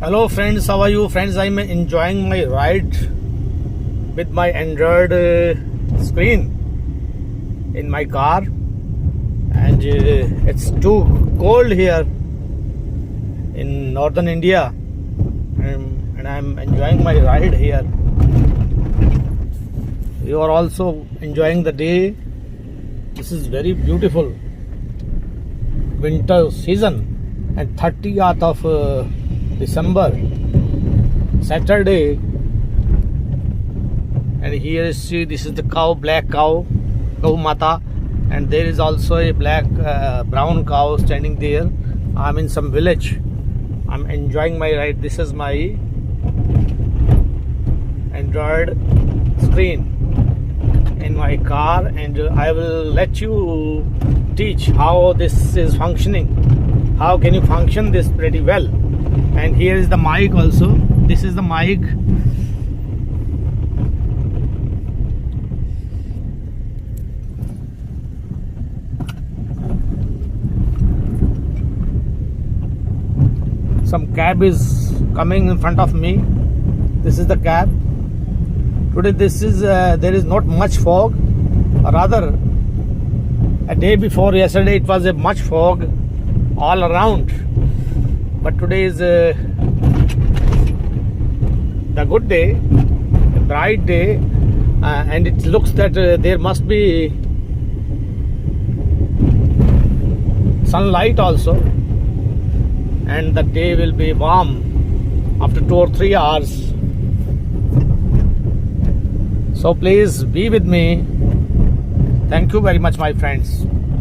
Hello friends, how are you friends? I'm enjoying my ride with my Android screen in my car, and it's too cold here in northern India, and I'm enjoying my ride here. You are also enjoying the day. This is very beautiful winter season, and 30th of December, Saturday, and here is see, this is the cow, black cow, cow mata, and there is also a black brown cow standing there. I'm in some village. I'm enjoying my ride. This is my Android screen in my car, and I will let you teach how this is functioning. How can you function this pretty well? And here is the mic also. This is the mic. Some cab is coming in front of me. This is the cab. Today there is not much fog. Rather, a day before yesterday it was a much fog all around. But today is the good day, a bright day, and it looks that there must be sunlight also, and the day will be warm after 2 or 3 hours. So please be with me. Thank you very much, my friends.